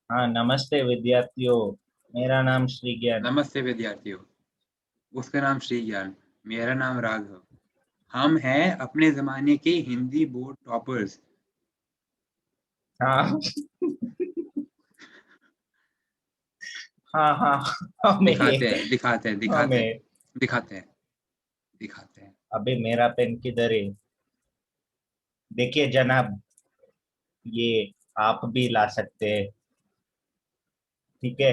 हाँ, नमस्ते विद्यार्थियों। मेरा नाम श्री ज्ञान। नमस्ते विद्यार्थियों। उसका नाम श्री ज्ञान, मेरा नाम राघव। हम हैं अपने जमाने के हिंदी बोर्ड टॉपर्स। हाँ हाँ हाँ। हमें दिखाते हैं दिखाते हैं दिखाते हैं हमें दिखाते हैं दिखाते हैं। अबे मेरा पेन किधर है? देखिए जनाब, ये आप भी ला सकते हैं। ठीक है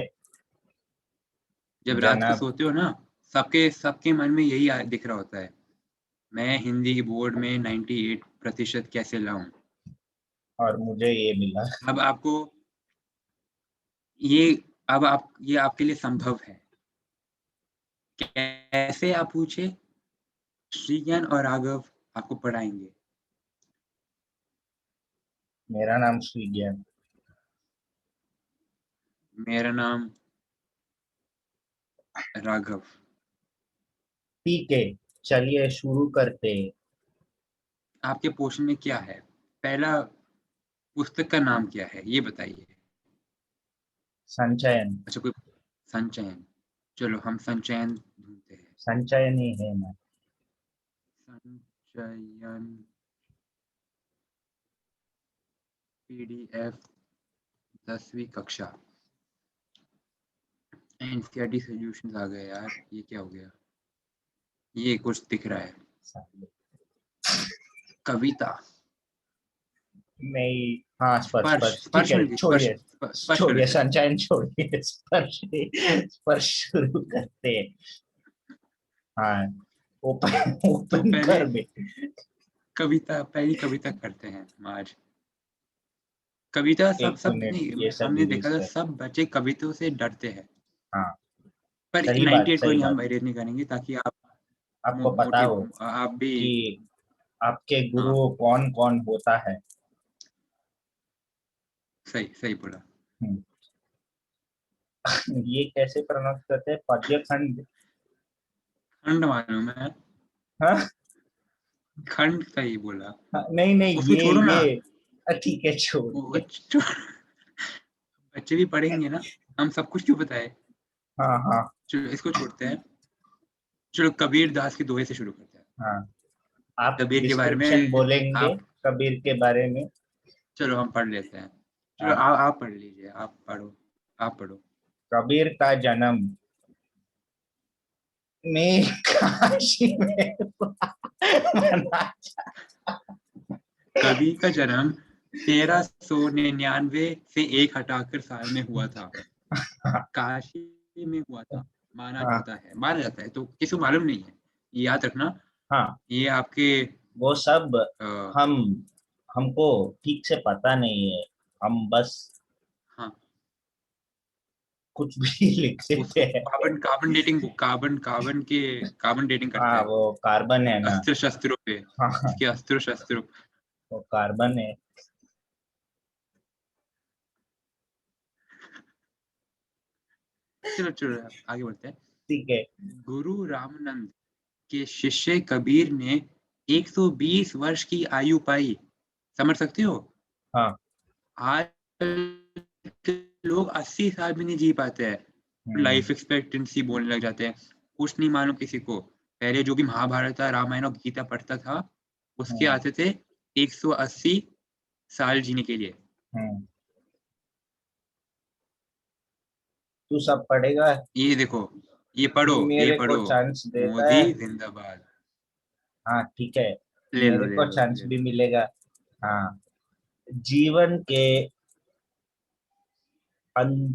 जब रात को जनाब। सोते हो ना, सबके सबके मन में यही दिख रहा होता है, मैं हिंदी बोर्ड में 98% कैसे लाऊं। और मुझे ये मिला। अब आपको ये अब आप ये आपके लिए संभव है। कैसे आप पूछे, श्री ज्ञान और राघव आपको पढ़ाएंगे। मेरा नाम श्री ज्ञान। मेरा नाम राघव। ठीक है, चलिए शुरू करते हैं। आपके पोर्शन में क्या है? पहला पुस्तक का नाम क्या है ये बताइए। संचयन। अच्छा, कोई संचयन। चलो हम संचयन ढूंढते हैं। संचयन ही है ना। संचयन पीडीएफ 10वीं कक्षा। एनसीईआरटी सॉल्यूशंस आ गए यार, ये क्या हो गया? ये कुछ दिख रहा है, कविता। नहीं। हाँ, स्पर्श स्पर्श स्पर्श ठीक स्पर्श है, मिल गई, स्पर्श छोड़िए। स्पर्श कर छोड़िए देते हैं। संचयन, छोड़िए स्पर्श। स्पर्श शुरू करते हैं। हाँ, ओपन तो ओपन पहले कर दे। पहली कविता करते हैं हम आज। कविता सब एक सब मिनट, ये नहीं, सब हमने इरेज देखा था कर। सब बच्चे कविताओं से डरते हैं। हाँ, पर सही बात 98 को सही नहीं, हम बात। इरेज नहीं करेंगे ताकि आप आपको पता हो मोटिव आप भी। कि आपके हाँ, गुरु कौन कौन होता है? सही सही बोला। हम्म, ये कैसे प्रोनाउंस करते हैं? पद्य खंड। खंड मालूम है, हाँ, खंड सही बोला। हाँ, नहीं नहीं, उसको छोड़ो ना, ये ठीक है, वो छोड़िए। बच्चे भी पढ़ेंगे ना, हम सब कुछ क्यों बताए। हाँ हाँ चलो इसको छोड़ते हैं। चलो कबीर दास के दोहे से शुरू करते हैं। हाँ। आप कबीर के बारे डिस्क्रिप्शन में बोलेंगे आप, कबीर के बारे में? चलो हम पढ़ लेते हैं। चलो हाँ। आप पढ़ लीजिए, आप पढ़ो, आप पढ़ो। कबीर का जन्म में काशी में मना। कबीर का जन्म 1399 से एक हटाकर साल में हुआ था। काशी में हुआ था, हाँ माना जाता है, तो किसी को मालूम नहीं है, ये याद रखना। हाँ, ये आपके वो सब आ, हम हमको ठीक से पता नहीं है। हम बस हाँ, कुछ भी लिख देते उसको हैं। कार्बन डेटिंग करते हाँ, हैं वो कार्बन है ना। अस्त्र शस्त्रों पे, हाँ हाँ, इसके अस्त्र शस्त्रों। वो कार्बन है। चलो चलो आगे बढ़ते हैं। ठीक है। गुरु रामानंद के शिष्य कबीर ने 120 वर्ष की आयु पाई। समझ सकते हो? हाँ। आज के लोग 80 साल भी नहीं जी पाते हैं, हम्म लाइफ एक्सपेक्टेंसी बोलने लग जाते हैं। कुछ नहीं मालूम किसी को। पहले जो भी महाभारत रामायण और गीता पढ़ता था, उसके हम्म आते थे 180 साल जीने के लिए। हम्म। तू सब पढ़ेगा? ये देखो, ये पढ़ो, ये मेरे को पढ़ो। चांस देता मोदी है? जिंदाबाद। हाँ ठीक है, ले लो मेरे ले को लो चांस ले भी लो। मिलेगा। हाँ। जीवन के अं,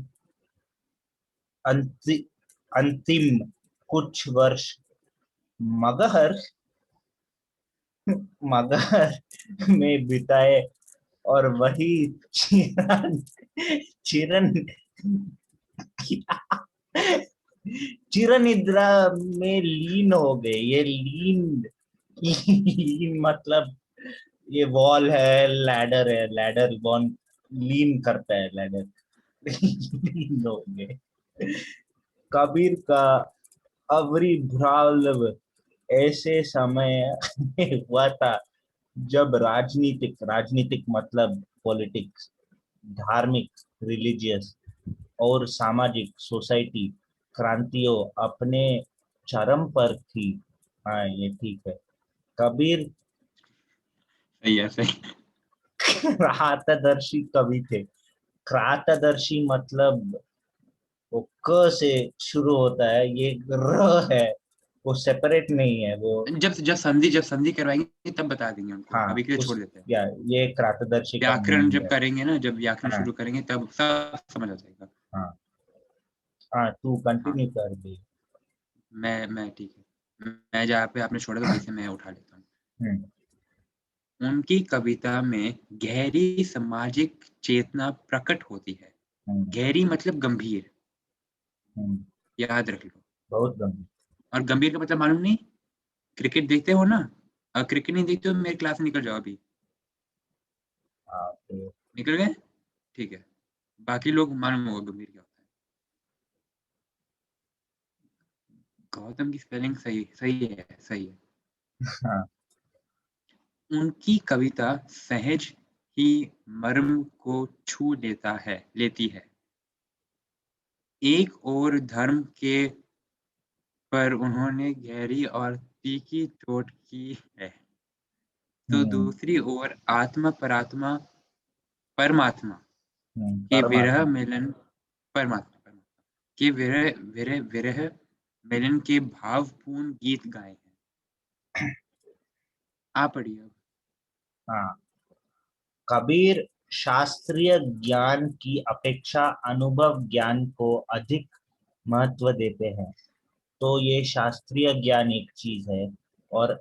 अंति, अंतिम कुछ वर्ष मगहर मगहर में बिताए, और वही चिरन चिरन चिर निद्रा में लीन हो गए। ये लीन लीन मतलब ये वॉल है, लैडर है, लैडर बॉन लीन करता है, लैडर लीन हो गए। कबीर का आविर्भाव ऐसे समय में हुआ था जब राजनीतिक राजनीतिक मतलब पॉलिटिक्स धार्मिक रिलीजियस और सामाजिक सोसाइटी क्रांतियों अपने चरम पर थी। हाँ ये ठीक है। कबीर सही है, सही। क्रांतदर्शी कवि थे। क्रांतदर्शी मतलब वो क से शुरू होता है, ये र है, वो सेपरेट नहीं है वो। जब संधि करवाएंगे तब बता देंगे उनको, हाँ अभी के लिए उस छोड़ देते हैं। या ये क्रांतदर्शी का व्याकरण मीनिंग जब है। करेंगे ना, जब व्याकरण हाँ शुरू करेंगे तब सब समझ आ जाएगा। हाँ हाँ, तू हाँ, कंटिन्यू कर दे। मैं ठीक है, मैं जहाँ पे आपने छोड़ा था वहीं से मैं उठा लेता हूँ। हम्म उनकी कविता में गहरी सामाजिक चेतना प्रकट होती है। हम्म गहरी मतलब गंभीर, हम्म, याद रख लो। बहुत गंभीर। और गंभीर का मतलब मालूम नहीं? क्रिकेट देखते हो ना? अगर क्रिकेट नहीं देखते हो मेरी क्लास से निकल जाओ अभी। हाँ तो निकल गए? ठीक है। बाकी लोग मालूम होगा गंभीर क्या होता है। गौतम की स्पेलिंग सही सही है, सही है। हाँ। उनकी कविता सहज ही मर्म को छू लेती है। एक और धर्म के पर उन्होंने गहरी और तीखी चोट की है, तो हम्म दूसरी ओर परमात्मा के विरह परमात्मा। मिलन परमात्मा के विरह विरह विरह मिलन के भावपूर्ण गीत गाए हैं। आप पढ़िए अब। हाँ, कबीर शास्त्रीय ज्ञान की अपेक्षा अनुभव ज्ञान को अधिक महत्व देते हैं। तो ये शास्त्रीय ज्ञान एक चीज है और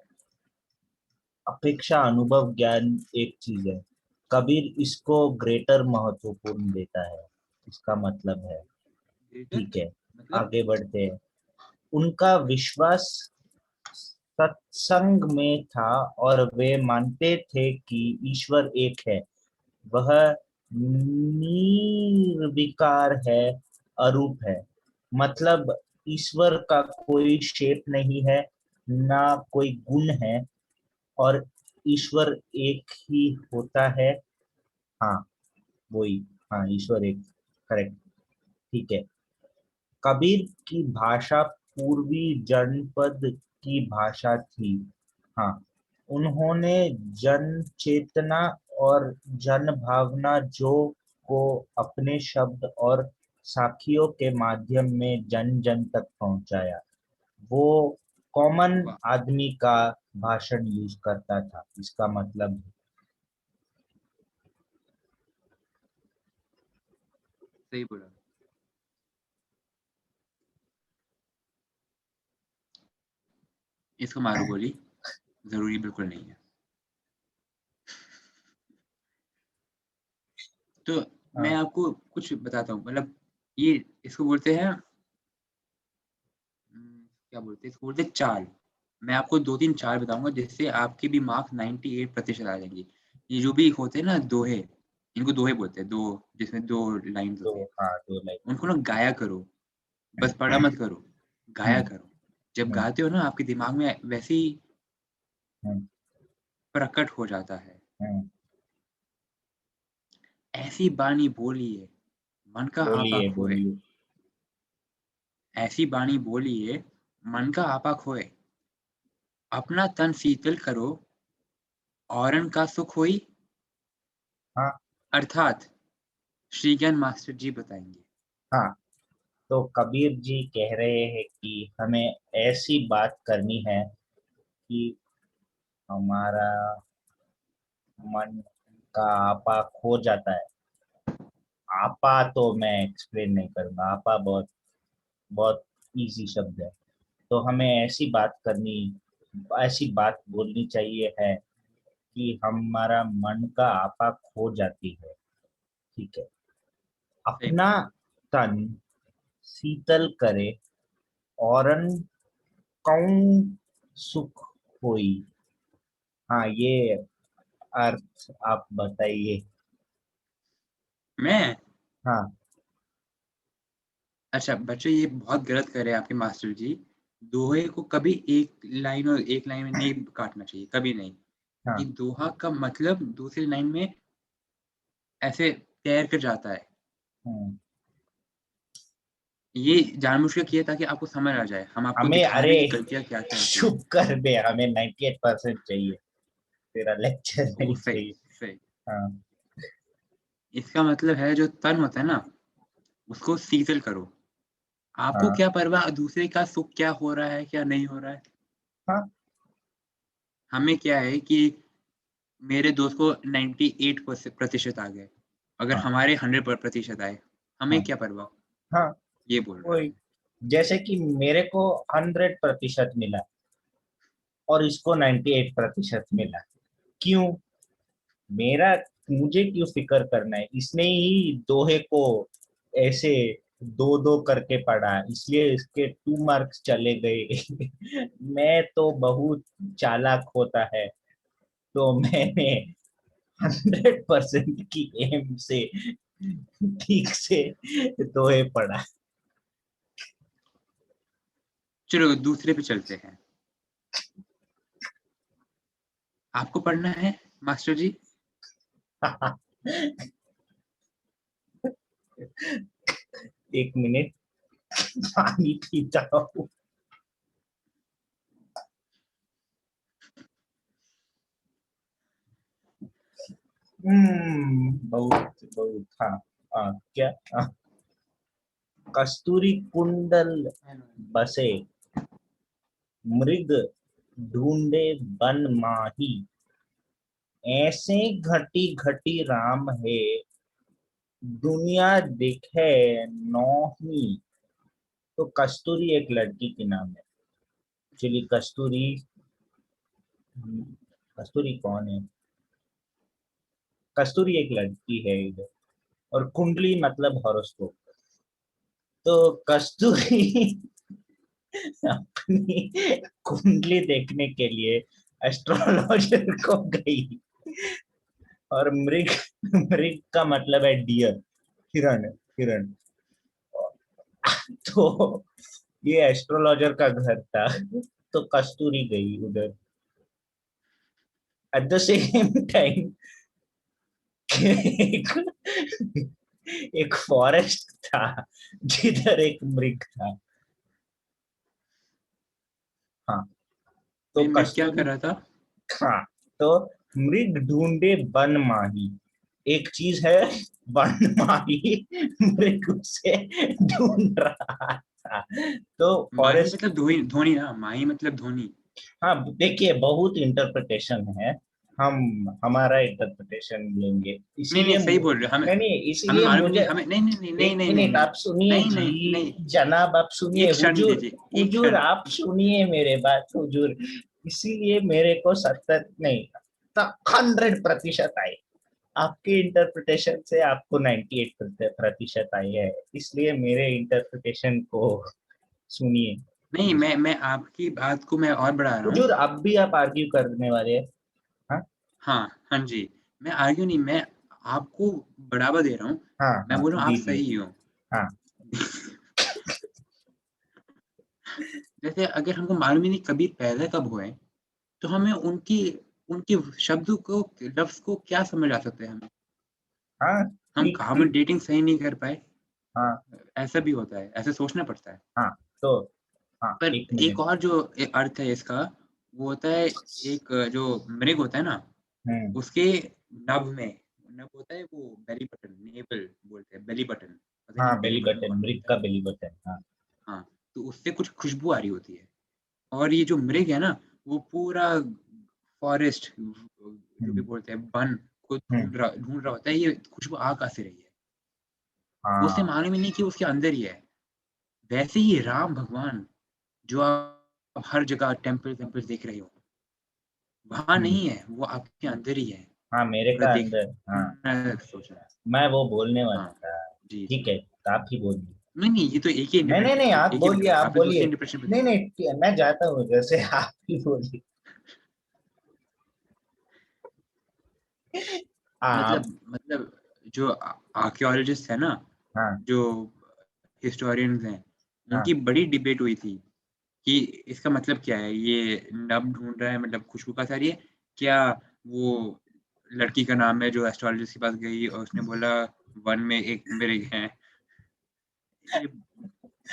अपेक्षा अनुभव ज्ञान एक चीज है। कबीर इसको ग्रेटर महत्वपूर्ण देता है, इसका मतलब है। ग्रेटर ठीक है, मतलब? आगे बढ़ते हैं। उनका विश्वास सत्संग में था और वे मानते थे कि ईश्वर एक है। वह निर्विकार है, अरूप है। मतलब ईश्वर का कोई शेप नहीं है, ना कोई गुण है, और ईश्वर एक ही होता है। हाँ वही, हाँ ईश्वर एक, करेक्ट, ठीक है। कबीर की भाषा पूर्वी जनपद की भाषा थी। हाँ, उन्होंने जन चेतना और जन भावना जो को अपने शब्द और साखियों के माध्यम में जन जन तक पहुंचाया। वो कॉमन वाह, आदमी का भाषण यूज करता था, इसका मतलब। सही बोला। इसको मारो गोली, जरूरी बिल्कुल नहीं है। तो मैं हाँ आपको कुछ बताता हूँ, मतलब ये इसको बोलते हैं क्या बोलते हैं, इसको बोलते हैं चाल। मैं आपको 2-3 चाल बताऊँगा जिससे आपके भी मार्क्स 98% आ जाएँगे। ये जो भी होते हैं ना दोहे, इनको दोहे बोलते हैं, जिसमें 2 लाइन्स तो होती है। हाँ दो लाइन। उनको ना गाया करो, बस पढ़ा मत करो, गाया हम्म करो। जब हम्म गाते हो ना आपके दिमाग में वैसे ही हम्म प्रकट हो जाता है। हम्म। ऐसी बानी बोलिए, मन का आपा बोलिए खोए। बोलिए। ऐसी बानी बोलिए, मन का आपा खोए। अपना तन शीतल करो, औरन का सुख होई। हाँ अर्थात श्री ज्ञान मास्टर जी बताएँगे। हाँ, तो कबीर जी कह रहे हैं कि हमें ऐसी बात करनी है कि हमारा मन का आपा खो जाता है। आपा तो मैं एक्सप्लेन नहीं करूंगा, आपा बहुत बहुत इजी शब्द है। तो हमें ऐसी बात करनी, ऐसी बात बोलनी चाहिए है कि हमारा मन का आपा खो जाती है। ठीक है। सही अपना बोला। तन शीतल करे, औरन कौन सुख होई। हाँ ये अर्थ आप बताइए। मैं हाँ अच्छा बच्चों, ये बहुत गलत कर रहे हैं आपके मास्टर जी। दोहे को कभी एक लाइन में नहीं काटना चाहिए, कभी नहीं। हाँ ये दोहा का मतलब दूसरी लाइन में ऐसे तैर कर जाता है। हम्म, ये जानबूझ के किया ताकि आपको समझ आ जाए, हम आपको हमें दिखा रहे अरे हैं कि गलतियां क्या क्या होती हैं। चुप कर बे, हमें 98% चाहिए, तेरा लेक्चर ओ नहीं सही चाहिए। सही। हाँ इसका मतलब है जो तन होता है ना, उसको शीतल करो। आपको हाँ क्या परवाह दूसरे का सुख क्या हो रहा है क्या नहीं हो रहा है। हाँ हमें क्या है कि मेरे दोस्त को 98% आ गए, अगर हाँ हमारे 100% आए, हमें हाँ क्या परवाह। हाँ, ये बोल रहा वही। हूँ। जैसे कि मेरे को 100% मिला और इसको 98% मिला, क्यों? मेरा मुझे क्यों फिक्र करना है? इसने ही दोहे को ऐसे दो दो करके पढ़ा, इसलिए इसके 2 मार्क्स चले गए। मैं तो बहुत चालाक होता है, तो मैंने 100% की एम से ठीक से दोहे पढ़ा। चलो दूसरे पे चलते हैं। आपको पढ़ना है मास्टर जी? एक मिनट, पानी पीता हूँ। बहुत बहुत, हाँ हाँ, क्या? हाँ, कस्तूरी कुंडल बसे, मृग ढूंढे बन माही, ऐसे घटी घटी राम है, दुनिया दिखे नौही। तो कस्तूरी एक लड़की की नाम है। एक्चुअली कस्तूरी, कस्तूरी कौन है? कस्तूरी एक लड़की है इधर, और कुंडली मतलब हॉरोस्कोप। तो कस्तूरी अपनी कुंडली देखने के लिए एस्ट्रोलॉजर को गई, और मृग, मृग का मतलब है डियर, हिरण, हिरण। तो ये एस्ट्रोलॉजर का घर था, तो कस्तूरी गई उधर। एट द सेम टाइम एक, एक फॉरेस्ट था जिधर एक मृग था। हाँ, तो मैं क्या कर कस्तूरी, रहा था? हाँ, तो मृग ढूंढे बन माही, एक चीज है बन माही, मृग उसे ढूंढ रहा था। तो माही फॉरेस्ट, मतलब धोनी, धोनी ना, माही मतलब धोनी। हाँ देखिए, बहुत इंटरप्रिटेशन है, हम हमारा इंटरप्रिटेशन लेंगे, नहीं नहीं इसीलिए सही बोल रहे हो, हमें नहीं नहीं, हमें इसीलिए मालूम मुझे, नहीं, हमें नहीं नहीं नहीं एक नहीं नहीं मिनट नहीं आप सुनिए नहीं नहीं जी, नहीं। जनाब आप सुनिए, एक क्षण हुजूर, दीजिए, एक हुजूर क्षण। आप सुनिए मेरे बात, हुजूर। इसीलिए मेरे को 70 नहीं, 100% आई। आपके इंटरप्रिटेशन से आपको 98% आई है, इसलिए मेरे इंटरप्रिटेशन को सुनिए। नहीं, मैं आपकी बात को मैं और बढ़ा रहा हूँ। हुजूर अब भी आप आर्ग्यू करने वाले हैं? हाँ हाँ हाँ जी, मैं आर्ग्यू नहीं, मैं आपको बढ़ावा दे रहा हूँ। हाँ मैं हाँ, बोल रहा हूँ आप दीजिए। सही हो। हाँ जैसे अगर हमको मालूम ही नहीं कभी पैदा कब हुए, तो हमें उनकी उनके शब्द को, लफ्ज़ को क्या समझ आ सकता है हमें? हाँ, हम ठीक कार्बन ठीक। डेटिंग सही नहीं कर पाए, हाँ ऐसा भी होता है, ऐसे सोचना पड़ता है। हाँ, तो हाँ, पर एक एक मिनट। और जो अर्थ है इसका, वो होता है, एक जो मृग होता है ना, हम्म, उसके नभ में, नभ होता है वो बेली बटन, नेवल बोलते हैं, बेली बटन, पता नहीं हाँ, बेली बेली बटन बटन, कौन मृग बोलता है। का बेली बटन, हाँ। हाँ, तो उससे कुछ खुशबू आ रही होती है, और ये जो मृग है ना, वो पूरा फॉरेस्ट, जो भी हम्म बोलते हैं वन को हम्म, ढूँढ रहा होता है, ये खुशबू आ कहाँ से रही है? उसे हाँ। मालूम ही नहीं कि उसके अंदर ही है। वैसे ही राम भगवान, जो आप हर जगह टेम्पल वेम्पल देख रहे हो, वहाँ हम्म, नहीं है, वो आपके अंदर ही है, हाँ, मेरे पूरा का अंदर, हाँ। देखना सोचना। मैं वो बोलने वाला हाँ, था। जी, जी। ठीक है, तो आप ही बोलिए। नहीं, नहीं, ये तो एक ही नहीं नहीं नहीं, आप एक ही बोलिए, बताया, आप आपने दूसरी बोलिए। इंटरप्रिटेशन नहीं बताई। नहीं, मैं जाता हूँ, जैसे आप ही बोलिए। आप, मतलब जो आर्कियोलॉजिस्ट है ना, हाँ जो हिस्टोरियंस हैं, हाँ उनकी बड़ी डिबेट हुई थी कि इसका मतलब क्या है? ये नब ढूँढ रहा है मतलब खुशबू कहाँ से आ रही है? क्या वो लड़की का नाम है जो एस्ट्रोलॉजिस्ट के पास गई और उसने बोला वन में एक मृग है। ये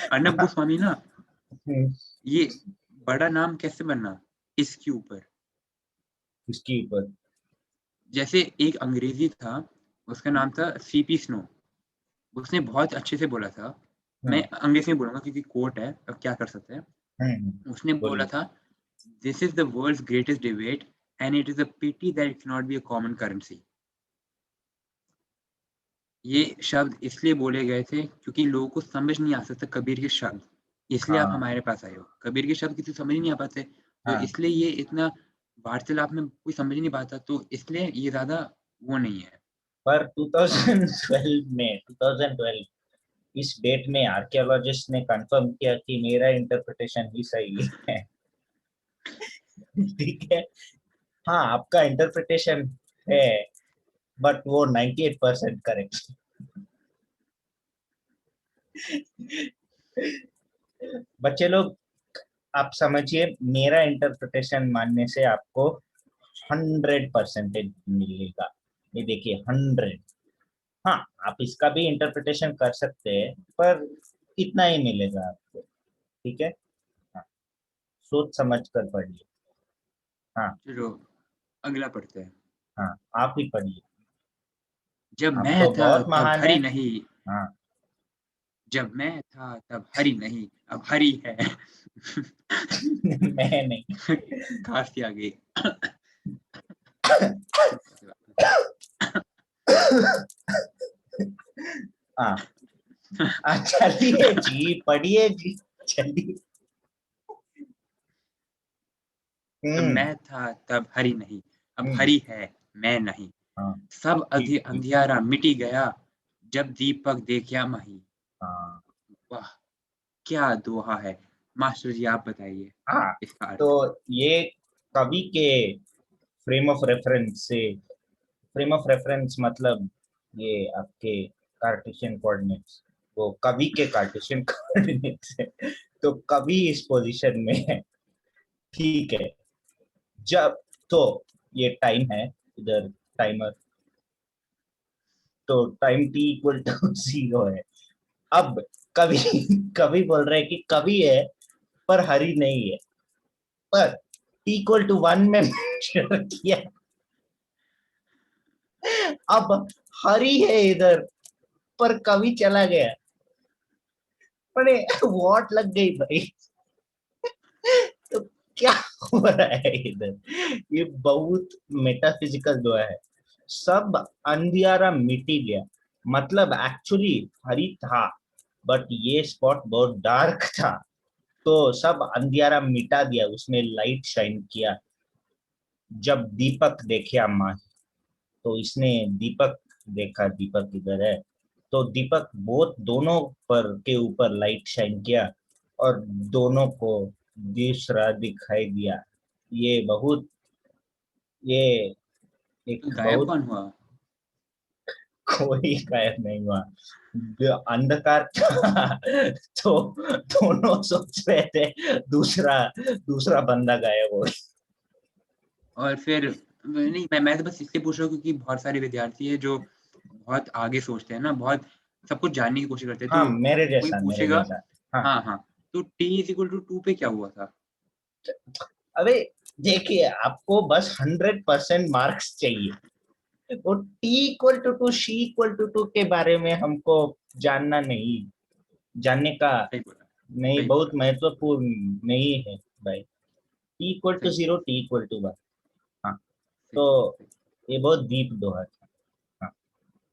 अर्नब गोस्वामी ना, ये बड़ा नाम कैसे बनना इसके ऊपर। इसके ऊपर जैसे एक अंग्रेजी था, उसका नाम था सीपी स्नो, उसने बहुत अच्छे से बोला था, मैं अंग्रेजी में बोलूंगा क्योंकि कोर्ट है, अब क्या कर सकते हैं। उसने बोला बोलिए। था, this is the world's greatest debate and it is a pity that it not be a common currency. ये शब्द इसलिए बोले गए थे क्योंकि लोगों को समझ नहीं आ सकता कबीर के शब्द, इसलिए आप हाँ हमारे पास आए हो। कबीर के शब्द किसी समझ नहीं आ पाते, तो हाँ, इसलिए ये इतना वार्तालाप में कोई समझ नहीं पाता, तो इसलिए ये ज्यादा वो नहीं है। पर 2012 इस डेट में आर्कियोलॉजिस्ट ने कंफर्म किया कि मेरा इंटरप्रिटेशन ही सही है। ठीक है। हाँ, आपका इंटरप्रिटेशन है, बट वो 98% करेक्ट। बच्चे लोग, आप समझिए, मेरा इंटरप्रिटेशन मानने से आपको 100% मिलेगा। ये देखिए 100। हाँ, आप इसका भी इंटरप्रिटेशन कर सकते हैं, पर इतना ही मिलेगा आपको। ठीक है। हाँ, सोच समझ कर पढ़िए। हाँ चलो अगला पढ़ते हैं। हाँ, आप ही पढ़िए। जब आप मैं तो था बहुत तब महान है। हरि नहीं, हाँ। जब मैं था तब हरि नहीं, अब हरि है। मैं नहीं। खांसी आ गई। हाँ, चलिए जी, पढ़िए जी, चलिए। जब हम्म। मैं था तब हरि नहीं, अब हम्म। हरि है मैं नहीं। हाँ, सब ठीक ठीक। अंधियारा मिटी गया, जब दीपक देखा मही। हाँ वाह, क्या दोहा है। मास्टर जी आप बताइए हाँ, इसका तो अर्थ। ये कवि के फ्रेम ऑफ रेफरेंस से, फ्रेम ऑफ रेफरेंस मतलब ये आपके कार्टेशियन कोऑर्डिनेट्स, वो कवि के कार्टेशियन कोऑर्डिनेट्स है। तो कवि इस पोजीशन में है। ठीक है। जब, तो ये टाइम है इधर, टाइमर, तो टाइम t इक्वल टू 0 है। अब कवि कवि बोल रहे हैं कि कवि है पर हरि नहीं है, पर t इक्वल टू 1 में measure किया। अब हरि है इधर, पर कवि चला गया। अरे वॉट लग गई भाई। तो क्या हो रहा है इधर, ये बहुत मेटाफिजिकल दुआ है। सब अंधियारा मिटी गया, मतलब एक्चुअली हरी था, बट ये स्पॉट बहुत डार्क था, तो सब अंधियारा मिटा दिया, उसमें लाइट शाइन किया। जब दीपक देखे अम्मा, तो इसने दीपक देखा, दीपक इधर है, तो दीपक बहुत दोनों पर के ऊपर लाइट शाइन किया, और दोनों को दूसरा दिखाई दिया। ये बहुत, ये तो एक गायब बहुत, कौन हुआ। कोई गायब नहीं हुआ, अंधकार था। तो दोनों सोच रहे थे दूसरा दूसरा बंदा गायब हो गया। और फिर नहीं, मैं तो बस इसलिए पूछ रहा हूँ क्योंकि बहुत सारे विद्यार्थी है जो बहुत आगे सोचते हैं ना, बहुत सब कुछ जानने की कोशिश करते हैं, हाँ, तो मेरे कोई जैसा, मेरे पूछेगा। जैसा। हाँ। हाँ हाँ, तो t=2 पे क्या हुआ था। अबे देखिए, आपको बस 100% मार्क्स चाहिए। वो t=2 c=2 के बारे में हमको जानना नहीं, जानने का सही बोला, नहीं, सही बहुत बोला, महत्वपूर्ण नहीं है भाई। t इक्वल टू सही जीरो, बोला, t=1। हाँ, सही तो सही। ये बहुत डीप दोहा था। हाँ,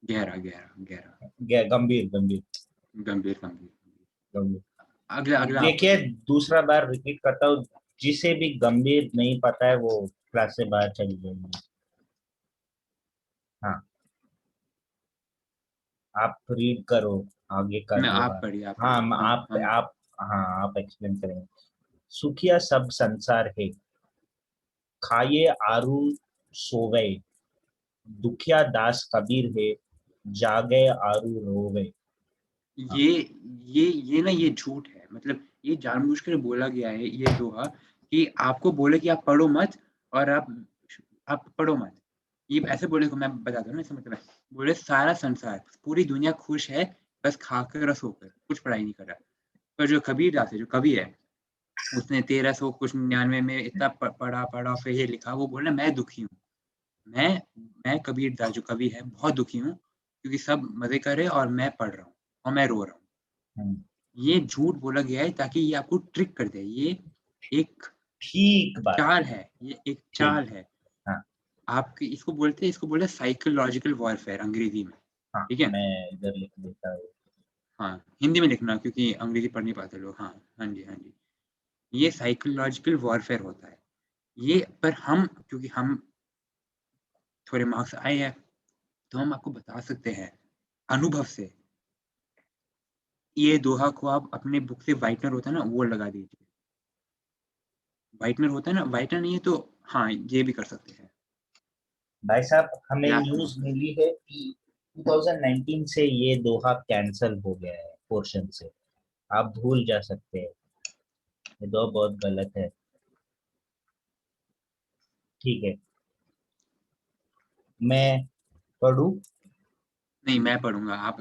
गहरा गहरा गहरा, गंभीर गंभीर गंभीर गंभीर। गंभीर। अगला अगला आप देखिए, पढ़िए। दूसरा बार रिपीट करता हूँ, जिसे भी गंभीर नहीं पता है वो क्लास से बाहर चली जाएगी। हाँ, आप रीड करो, आगे का मैं आप दोहा। पढ़िए, आप हाँ, पढ़िए, हम आप, हाँ, आप एक्सप्लेन करेंगे। सुखिया सब संसार है, खाए आरू सोवे, दुखिया दास कबीर है, जागे आरू रोवे। हाँ, ये ये ना ये झूठ है, मतलब ये जानबूझकर बोला गया है ये दोहा कि आपको बोले कि आप पढ़ो मत, और आप पढ़ो मत। ये ऐसे बोले को मैं बताता हूँ ना, इसका मतलब है, बोले सारा संसार, पूरी दुनिया खुश है, बस खाकर और सोकर, कुछ पढ़ाई नहीं कर रहा। पर जो कबीरदास है, जो कवि है, उसने 1300 कुछ 99 में इतना पढ़ा फिर ये लिखा, वो बोल रहा है मैं दुखी हूँ। मैं कबीरदास जो कवि है बहुत दुखी हूँ, क्योंकि सब मज़े कर रहे हैं और मैं पढ़ रहा हूँ और मैं रो रहा हूँ। हम्म, ये झूठ बोला गया है ताकि ये आपको ट्रिक कर दे। ये एक ठीक बात। चाल है, ये एक ठीक। चाल है। हाँ। आपकी इसको बोलते हैं साइकोलॉजिकल वॉरफेयर अंग्रेजी में, हाँ, ठीक है? मैं इधर लिख देता हूँ। हाँ, हिंदी में लिखना क्योंकि अंग्रेजी पढ़ नहीं पाते लोग। हाँ, हाँ जी, हाँ जी। ये साइकोलॉजिकल वॉरफेयर होता है। ये पर हम क्योंकि हम थोड़े मार्क्स आए हैं, तो हम आपको बता सकते हैं अनुभव से। ये दोहा को आप अपने बुक से व्हाइटनर होता है ना, वो लगा दीजिए। व्हाइटनर होता है ना, व्हाइटनर नहीं है तो हाँ, ये भी कर सकते हैं। भाई साहब, हमें ब्लैक न्यूज़ मार्कर। मिली है कि 2019 से ये दोहा कैंसल हो गया है पोर्शन से। आप भूल जा सकते हैं। ये दोहा बहुत गलत है। ठीक है, मैं पढ़ूं? नहीं, मैं पढ़ूँगा। आप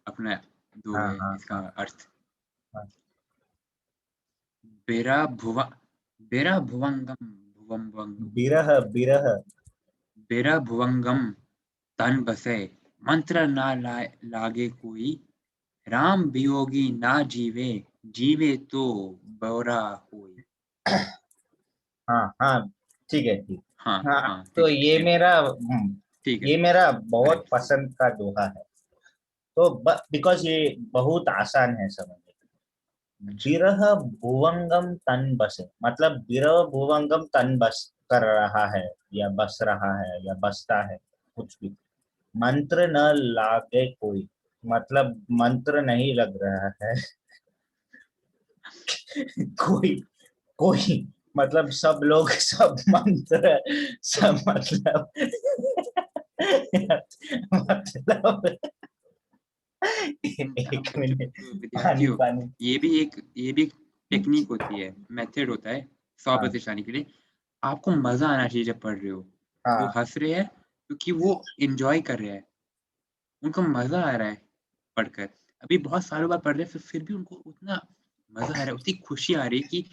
अपना हाँ दोगे हाँ इसका हाँ अर्थ। हाँ। बेरा भुवा बेरा भुवंगम बिरह बिरह। बेरा भुवंगम तन बसे, मंत्र ना लागे कोई, राम वियोगी ना जीवे, जीवे तो बौरा होई। हाँ हाँ, ठीक है, ठीक। हाँ, हाँ, हाँ, तो ठीक ये है, मेरा ठीक है, ये मेरा बहुत राइट। पसंद का दोहा है। तो बिकॉज ये बहुत आसान है समझने। अच्छा, बिरह भुवंगम तन बसे, मतलब बिरह भुवंगम तन बस कर रहा है, या बस रहा है, या बसता है, कुछ भी। मंत्र न लागे कोई, मतलब मंत्र नहीं लग रहा है। कोई कोई, मतलब सब लोग, सब मंत्र, सब मतलब मतलब एक मिनट, पानी विद्यार्थियों, पानी। ये भी एक टेक्निक होती है, मेथड होता है, 100 हाँ प्रतिशत आने के लिए। आपको मज़ा आना चाहिए जब पढ़ रहे हो। वो हाँ हँस रहे हैं क्योंकि वो एन्जॉय कर रहे हैं, उनको मज़ा आ रहा है पढ़कर। अभी बहुत सालों बाद पढ़ रहे हैं, फिर भी उनको उतना मज़ा आ रहा है, उतनी खुशी आ रही है कि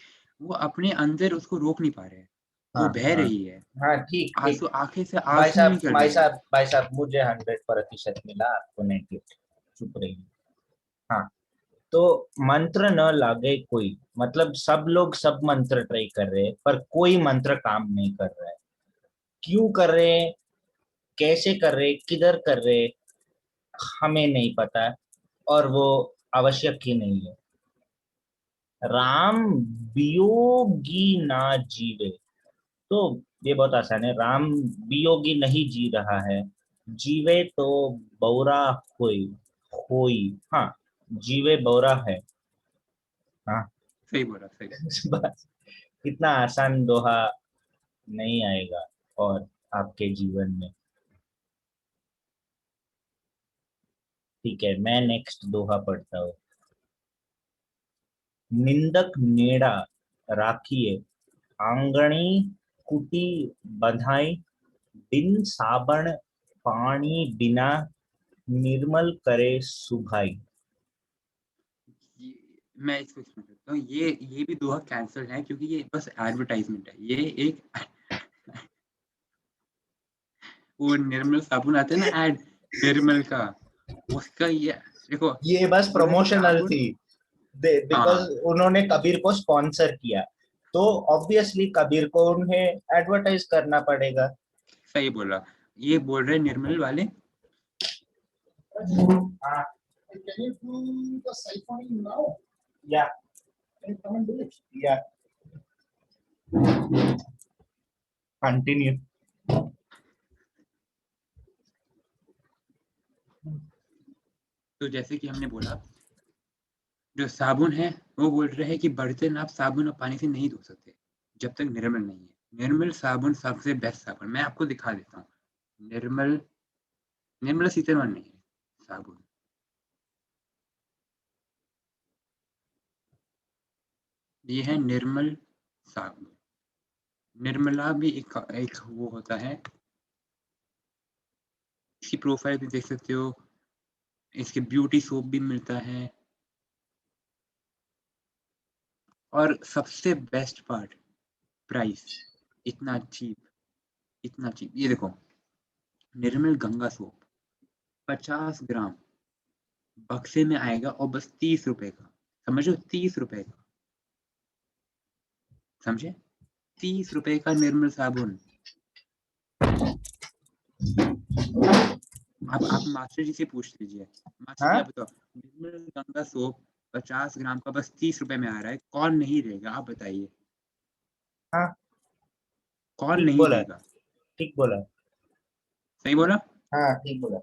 वो अपने अंदर उसको रोक नहीं पा रहे हैं। वो हाँ बह हाँ रही है, हाँ, ठीक ठीक। आँसू आँखें से आँसू निकल भाई रहे हैं। साहब, भाई साहब, मुझे 100% मिला, आपको 90। चुप रहिए। हाँ, तो मंत्र न लागे कोई, मतलब सब लोग सब मंत्र ट्राई कर रहे हैं, पर कोई मंत्र काम नहीं कर रहा है। क्यों कर रहे हैं, कैसे कर रहे, किधर कर रहे, हमें नहीं पता, और वो आवश्यक ही नहीं है। राम वियोगी ना जीवे, तो ये बहुत आसान है। राम वियोगी नहीं जी रहा है, जीवे तो बौरा होई। होई, हाँ, जीवे बौरा है। हाँ। सही बोला, सही। बस, इतना आसान दोहा नहीं आएगा और आपके जीवन में। ठीक है, मैं नेक्स्ट दोहा पढ़ता हूँ। निंदक नेड़ा राखिए, आंगणी कुटी बधाई, बिन साबण पानी बिना, निर्मल करे सुभाई। ये मैं इसको समझ सकता हूँ। ये भी दोहा कैंसल्ड है क्योंकि ये बस एडवर्टाइज़मेंट है। ये एक वो निर्मल साबुन आता है ना ऐड, निर्मल का, उसका ये देखो, ये बस बोल रहे हैं कि प्रमोशनल साबुन। थी, बिकॉज हाँ, उन्होंने कबीर को स्पॉन्सर किया, तो ऑब्वियसली कबीर को उन्हें एडवर्टाइज करना पड़ेगा। सही बोला। ये बोल रहे हैं निर्मल वाले। हाँ, can you do the siphoning now? Yeah. Can you come and do it? Yeah. Continue. तो जैसे कि हमने बोला, जो साबुन है, वो बोल रहे हैं कि बर्तन आप साबुन और पानी से नहीं धो सकते, जब तक निर्मल नहीं है। निर्मल साबुन सबसे बेस्ट साबुन, मैं आपको दिखा देता हूँ। निर्मल निर्मला सीतारमण नहीं है, साबुन। ये है निर्मल साबुन। निर्मला भी एक एक वो होता है, इसकी प्रोफाइल भी देख सकते हो, इसके ब्यूटी सोप भी मिलता है, और सबसे बेस्ट पार्ट प्राइस, इतना चीप, इतना चीप। ये देखो, निर्मल गंगा सोप 50 ग्राम बक्से में आएगा और बस 30 रुपए का, समझो 30 रुपए का, समझे, 30 रुपए का निर्मल साबुन। आप मास्टर जी से पूछ लीजिए, मास्टर जी हाँ आप बताओ, निर्मल गंगा सोप 50 ग्राम का बस 30 रुपए में आ रहा है, कौन नहीं लेगा, आप बताइए, हाँ, कौन ठीक नहीं बोला, लेगा? ठीक बोला। सही बोला? हाँ, ठीक बोला।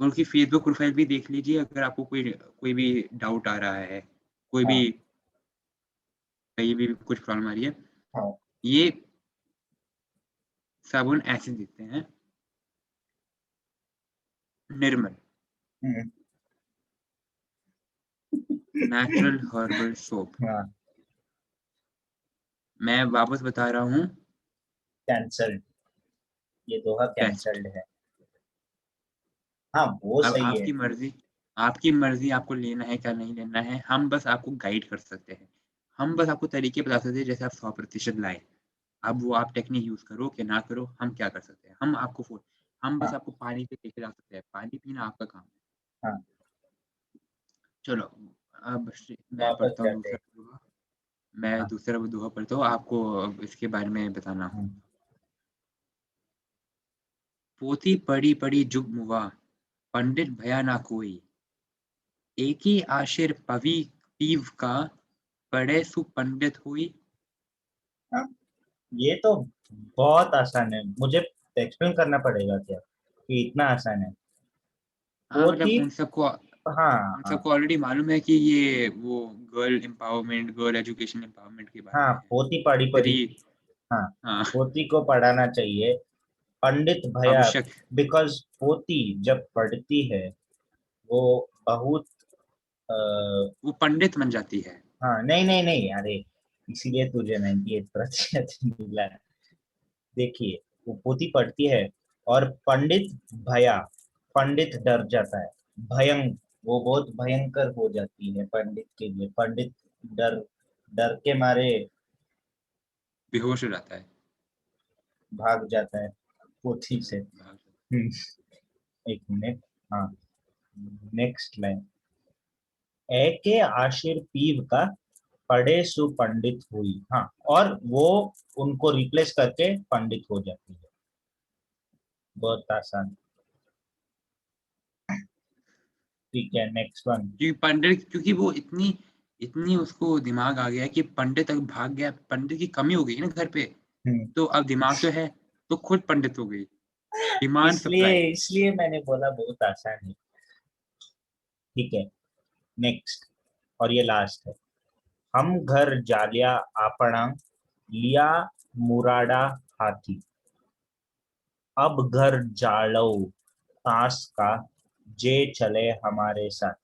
उनकी फेसबुक प्रोफाइल भी देख लीजिए, अगर आपको कोई भी डाउट आ रहा है, कोई भी हाँ कहीं भी कुछ प्रॉब्लम आ रही है, हाँ। ये साबुन ऐसे दिखते हैं, निर्मल हम्म, नेचुरल हर्बल सोप। हाँ, मैं वापस बता रहा हूँ, कैंसल्ड, ये दोहा बेस्ट। कैंसल्ड है। हाँ, वो अब सही है। आपकी मर्जी आपको लेना है क्या नहीं लेना है, हम बस आपको गाइड कर सकते हैं, हम बस आपको तरीके बता सकते हैं जैसे आप 100% लाए। अब वो आप टेक्निक यूज करो कि ना करो, हम क्या कर सकते हैं, हम बस हाँ आपको पानी पे लेके जा सकते हैं, पानी पीना आपका काम है। हाँ, चलो, अब मैं वापस पढ़ता हूँ जाते दूसरा हैं। दोहा। मैं हाँ दूसरा दोहा पढ़ता हूँ, आपको अब इसके बारे में बताना हाँ, होगा। पोथी पढ़ी पढ़ी जुग मुआ, पंडित भया ना कोई, एक ही आशिर पवी पीव का, पढ़े सु पंडित हुई। हाँ, ये तो बहुत आसान है, मुझे एक्सप्लेन करना पड़ेगा क्या कि इतना आसान है? हाँ, पोती, मतलब हाँ उन हाँ सबको ऑलरेडी मालूम है कि ये वो girl empowerment, girl education empowerment के बारे हाँ, में है। पोती पढ़ी स्त्री, पढ़ी। हाँ, हाँ, पोती को पढ़ाना चाहिए, पंडित भैया। आवश्यक, बिकॉज पोती जब पढ़ती है वो बहुत वो पंडित बन जाती है। हाँ, नहीं नहीं नहीं, अरे इसीलिए तुझे 98% मिला है। देखिए, वो पोती पढ़ती है और पंडित भया, पंडित डर जाता है, भयंक, वो बहुत भयंकर हो जाती है पंडित के लिए। पंडित डर, डर के मारे बेहोश हो जाता है। भाग जाता है पोथी से। भाग जाता एक मिनट। हाँ, नेक्स्ट लाइन। ए के आशिर पीव का, पढ़े सु पंडित हुई। हाँ, और वो उनको रिप्लेस करके पंडित हो जाती है। बहुत आसान। ठीक है, नेक्स्ट वन। है। क्योंकि वो इतनी इतनी उसको दिमाग आ गया है कि पंडित तक भाग गया, पंडित की कमी हो गई ना घर पे, तो अब दिमाग तो है, तो खुद पंडित हो गई। डिमांड इसलिए सप्लाई। इसलिए मैंने बोला बहुत आसान है। ठीक है, नेक्स्ट, और ये लास्ट है। हम घर जालिया आपणा, लिया मुराडा हाथी, अब घर जालो ताश का, जे चले हमारे साथ।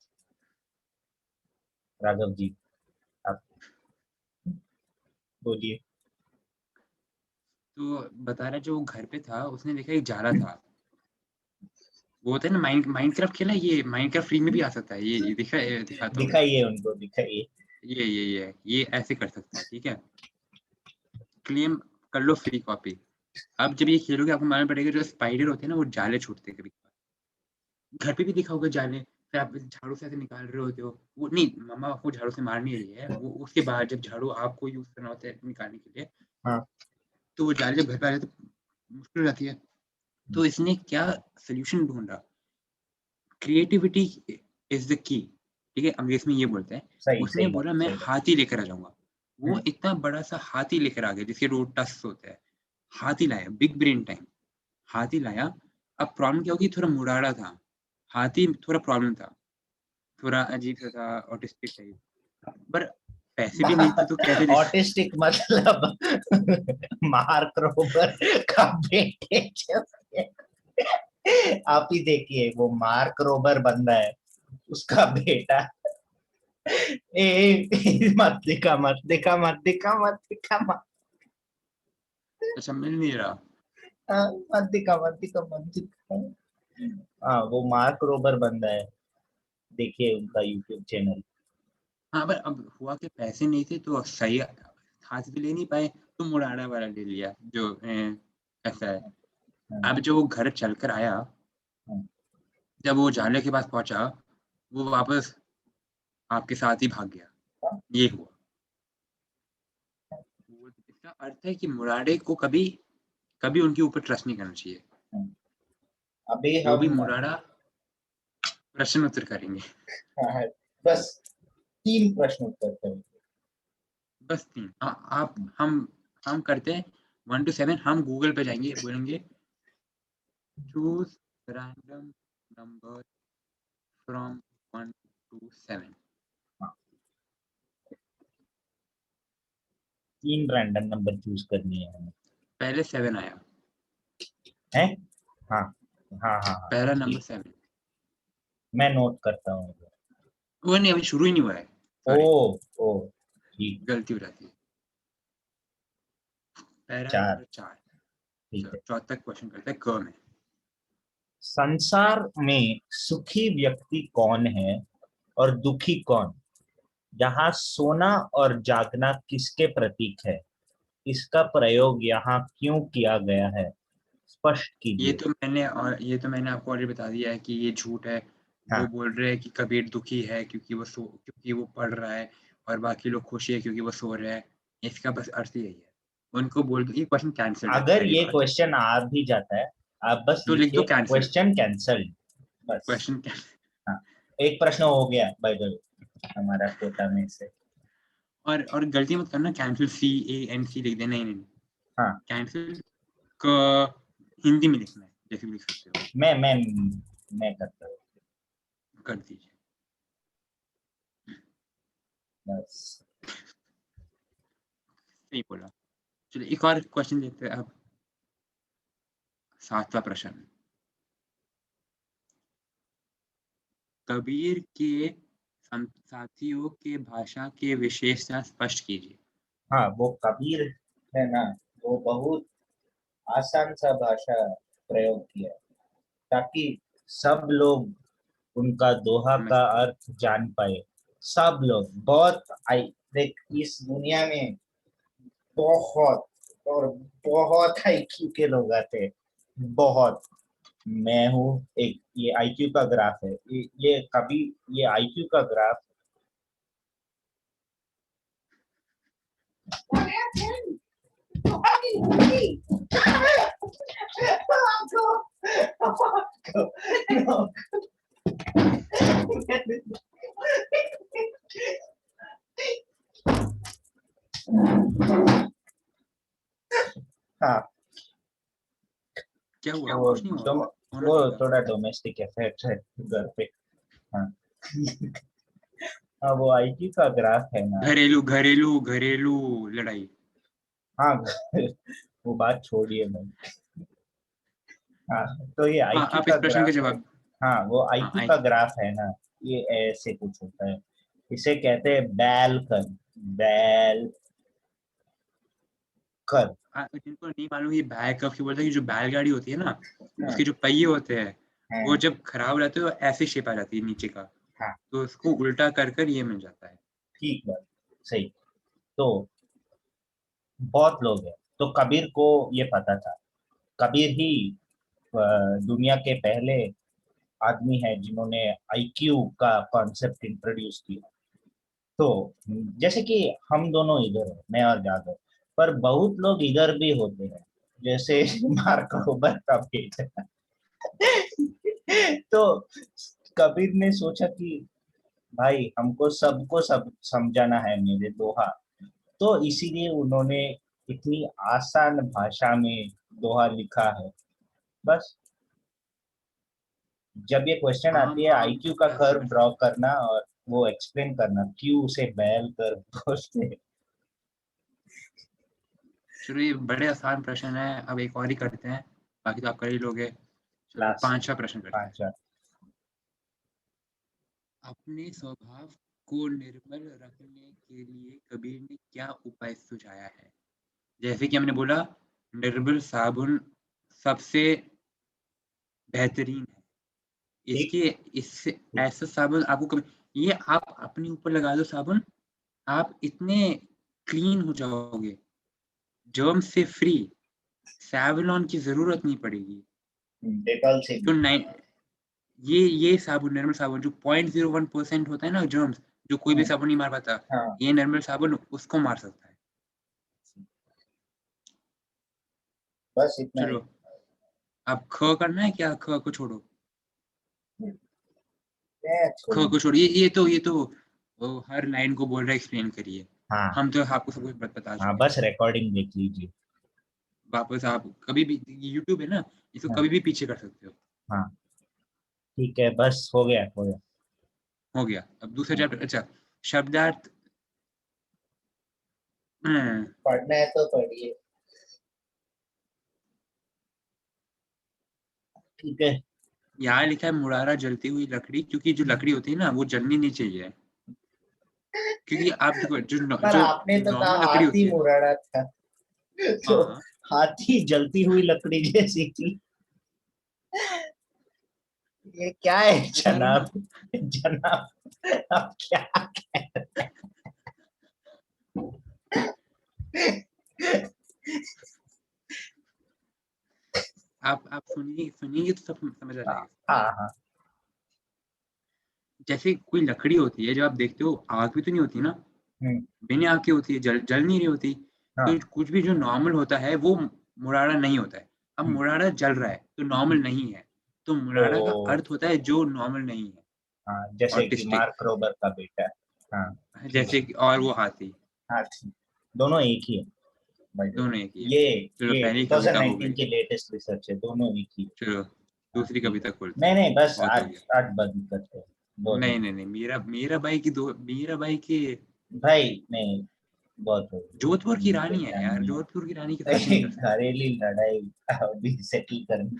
राघव जी, आप बोलिए। तो बता रहा है, जो घर पे था उसने देखा एक जाला था, वो होता है ना, माइनक्राफ्ट खेला, ये माइनक्राफ्ट फ्री में भी आ सकता है, ये दिखाता हूँ मैं। दिखाइए उनको, दिखाइए। ये ऐसे कर सकता है, ठीक है, क्लेम कर लो फ्री कॉपी। अब जब ये खेलोगे आपको मालूम पड़ेगा, जो स्पाइडर होते हैं ना वो जाले छोड़ते हैं कभी कभार। घर पे भी देखा होगा जाले, फिर आप झाड़ू से ऐसे निकाल रहे होते हो, वो नहीं, मम्मा आपको झाड़ू से मार नहीं रही है, वो उसके बाद जब झाड़ू आपको यूज करना होता है निकालने के लिए, हाँ, तो वो जाले जब घर पे आ जाते तो मुश्किल हो जाती है। तो इसने क्या सोल्यूशन ढूंढा, क्रिएटिविटी इज द की, ठीक है, अंग्रेज में ये बोलते हैं। सही उसने सही बात, बोला मैं सही बात। हाथी लेकर आ जाऊंगा, वो हम्म, इतना बड़ा सा हाथी लेकर आ गया जिसके दो टस्क होते हैं। हाथी लाया, बिग ब्रेन टाइम, हाथी लाया। अब प्रॉब्लम क्या होगी, थोड़ा मुड़ाड़ा था हाथी, थोड़ा प्रॉब्लम था, थोड़ा अजीब सा था, ऑटिस्टिक टाइप, पर पैसे भी नहीं थे तो कैसे दे ऑटिस्टिक मतलब मार्क रोबर का बेटे जो है। आप ही देखिए, वो मार्क रोबर बंदा है, उसका बेटा। मत दिखा, मत दिखा, मत दिखा, मत दिखा, मत। अच्छा मिल नहीं रहा। हाँ, मत दिखा, मत दिखा, मत दिखा। हाँ, वो मार्क रोबर बंदा है, देखिए उनका यूट्यूब चैनल। हाँ, पर अब हुआ कि पैसे नहीं थे तो सही हाथ से ले नहीं पाए, तो मुराड़ा वाला ले लिया जो ऐसा है। हाँ, अब जो वो घर चलकर आया, हाँ, जब वो जाले के पास पहुँचा, वो वापस आपके साथ ही भाग गया, हाँ, ये हुआ। वो इसका अर्थ है कि मुराडे को कभी कभी उनके ऊपर ट्रस्ट नहीं करना चाहिए। हाँ। अभी जो भी हम मुराडा प्रश्न उत्तर करेंगे, हाँ, बस 3 प्रश्न उत्तर करेंगे। बस 3। आप हम करते हैं 1 to 7, हम गूगल पे जाएँगे, बोलेंगे choose random number from 1 to 7। हाँ, 3 रैंडम नंबर चूज करनी है हमें। पहले 7 आया, हैं? हाँ, हाँ, हाँ, हाँ, पहला नंबर ठीक। 7। मैं नोट करता हूँ। वो नहीं, अभी शुरू ही नहीं हुआ है, ओ, सॉरी, ओ, ठीक। गलती हो जाती है। पहला 4, नंबर 4। ठीक चलो है। चौथा क्वेश्चन करते हैं क में। संसार में सुखी व्यक्ति कौन है और दुखी कौन? यहाँ सोना और जागना किसके प्रतीक है? इसका प्रयोग यहाँ क्यों किया गया है? स्पष्ट कीजिए। ये तो मैंने आपको ऑलरेडी बता दिया है कि ये झूठ है। वो हाँ, बोल रहे हैं कि कबीर दुखी है क्योंकि वो पढ़ रहा है, और बाकी लोग खुशी है क्योंकि वो सो रहे हैं। इसका बस अर्थ यही है। उनको बोल दो ये क्वेश्चन कैंसल्ड है, अगर पहली ये बात। क्वेश्चन आ भी जाता है, आप बस तो लिख दो लिखिए कैंसल्ड, क्वेश्चन कैंसल्ड, बस। Question cancel. हाँ, एक प्रश्न हो गया बाय द वे हमारा कोटा में से। और गलती मत करना, कैंसिल CANC लिख देना, नहीं, हाँ, कैंसिल क हिंदी में लिखना है, जैसे भी लिख सकते हो, मैं करता हूँ, कर दीजिए। बस। सही बोला। चलिए एक और क्वेश्चन देखते हैं अब। 7वां प्रश्न। कबीर के साथियों के भाषा के विशेषता स्पष्ट कीजिए। हाँ, वो कबीर है ना, वो बहुत आसान सा भाषा प्रयोग किया, ताकि सब लोग उनका दोहा समझ का सके। अर्थ जान पाए। सब लोग बहुत आई देख, इस दुनिया में बहुत और बहुत आईक्यू के लोग आते हैं, बहुत। मैं हूँ एक, ये आईक्यू का ग्राफ है, ये कभी, ये आईक्यू का ग्राफ। हाँ, क्या हुआ? वो कुछ नहीं हुआ, डोम होना वो चाहिए था। थोड़ा डोमेस्टिक इफेक्ट है घर पे। हाँ। हाँ, वो आईक्यू का ग्राफ है ना। घरेलू लड़ाई। हाँ। वो बात छोड़िए भाई। हाँ, तो ये हाँ, आईक्यू आप का इस प्रश्न का ग्राफ है। जवाब। हाँ, वो हाँ, आईक्यू का ग्राफ है ना, ये ऐसे कुछ होता है। इसे कहते हैं बैल कर्व। बैल कर्व। जिनको नहीं मालूम ये बैल कब क्यों बोलते हैं, कि जो बैलगाड़ी होती है ना, हाँ, उसके जो पहिए होते हैं, वो हाँ, जब खराब रहते हैं तो ऐसी शेप आ जाती है नीचे का, हाँ, तो उसको उल्टा कर ये मिल जाता है। ठीक बात, सही। तो बहुत लोग हैं, तो कबीर को ये पता था। कबीर ही अ, दुनिया के पहले आदमी है जिन्होंने आईक्यू का कॉन्सेप्ट इंट्रोड्यूस किया। तो जैसे कि हम दोनों इधर हैं, मैं और जादव, पर बहुत लोग इधर भी होते हैं, जैसे मार्क रोबर का बेटा। तो कबीर ने सोचा कि भाई हमको सबको सब समझाना है मेरे दोहा। तो इसीलिए उन्होंने इतनी आसान भाषा में दोहा लिखा है, बस। जब ये क्वेश्चन आती आम है आम आईक्यू का जनता कर्व समझ ड्रॉ सके। करना और वो एक्सप्लेन करना क्यों उसे बैल कर्व बोलते हैं। चलो ये बड़े आसान प्रश्न है, अब एक और ही करते हैं, बाकी तो आप कर ही लोगे। चलो लास्ट 5वां प्रश्न करते हैं। 5। अपने स्वभाव को निर्मल रखने के लिए कबीर ने क्या उपाय सुझाया है? जैसे कि हमने बोला, निर्मल साबुन सबसे बेहतरीन है। इसके इससे ऐसा साबुन आपको कभी ये आप अपने ऊपर लगा दो साबुन, आप इतने क्लीन हो जाओगे, जर्म से फ्री, सैवलॉन की जरूरत नहीं पड़ेगी। डेटॉल से तो भी। ये साबुन, नॉर्मल साबुन जो 0.01% होता है ना जर्म्स, जो कोई भी साबुन नहीं मार पाता, हाँ, ये नॉर्मल साबुन उसको मार सकता है। बस इतना ही। चलो अब ख करना है क्या? ख को छोड़ो, ख को छोड़ो। ये तो वो हर लाइन को बोल रहा है, एक्सप्लेन करिए। हाँ हम तो आपको सब कुछ बता हाँ, चुके हैं। बस रिकॉर्डिंग देख लीजिए। वापस आप कभी भी, यूट्यूब है ना, इसको हाँ कभी भी पीछे कर सकते हो। हाँ, ठीक है, बस हो गया हो गया। हो गया। अब दूसरा हाँ, चैप्टर। अच्छा, शब्दार्थ। हम्म, पढ़ना है तो पढ़िए। ठीक है। यहाँ लिखा है मुरारा जलती हुई लकड़ी, क्योंकि जो लकड़ी होती है ना वो जलनी नहीं चाहिए। क्योंकि आप देखो जो पर जो आपने जो तो कहा नॉर्मल लकड़ी होती हाथी है। मुराड़ा था, तो हाँ, हाथी जलती हुई लकड़ी जैसी थी। ये क्या है बता रहा हूँ ना। जनाब? जनाब, आप क्या कह रहे हैं? आप सुनिए सुनिए तो सब समझ आ हाँ जाएगा। हाँ हाँ। जैसे कोई लकड़ी होती है, जब आप देखते हो आग भी तो नहीं होती ना, हम्म, बिना आग की होती है, जल नहीं रही होती। हाँ। तो कुछ भी जो नॉर्मल होता है वो मुरारा नहीं होता है। अब हम्म, मुरारा जल रहा है तो नॉर्मल नहीं है। तो मुरारा का तो अर्थ होता है जो नॉर्मल नहीं है, हाँ, जैसे कि ऑटिस्टिक। मार्क रोबर का बेटा। हाँ, ठीक जैसे कि और वो हाथी, है। हाँ, ठीक। दोनों एक ही है भाई। दोनों एक ही है। ये चलो ये पहली कविता हो 2019 गई। की लेटेस्ट रिसर्च है, दोनों एक ही है। चलो हाँ, दूसरी ठीक है। कविता खोलते नहीं हैं। नहीं, बस बहुत हो आज गया। आज बंद करते हैं। बहुत हो नहीं नहीं नहीं, मेरा भाई की गया भाई, नहीं, बहुत हो गया। जोधपुर की मुझे रानी है यार, जाननी जोधपुर की रानी के साथ नहीं है। कर सकते। घरेलू लड़ाई अभी सेटल करनी।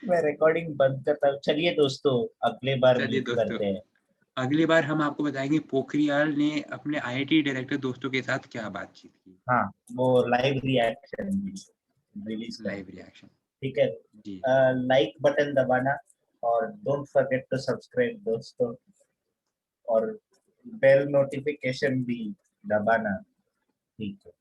मैं रिकॉर्डिंग बंद करता हूँ। चलिए दोस्तों, अगले बार चलिए मीट दोस्तों, करते हैं। अगली बार हम आपको बताएंगे पोखरियाल ने अपने आईआईटी डायरेक्टर दोस्तों के साथ क्या बातचीत की। हाँ, वो लाइव रिएक्शन रिलीज लाइव करेंगे। रिएक्शन। ठीक है। जी। लाइक बटन दबाना, और डोंट फॉरगेट टू सब्सक्राइब दोस्तों, और बेल नोटिफिकेशन भी दबाना। ठीक है।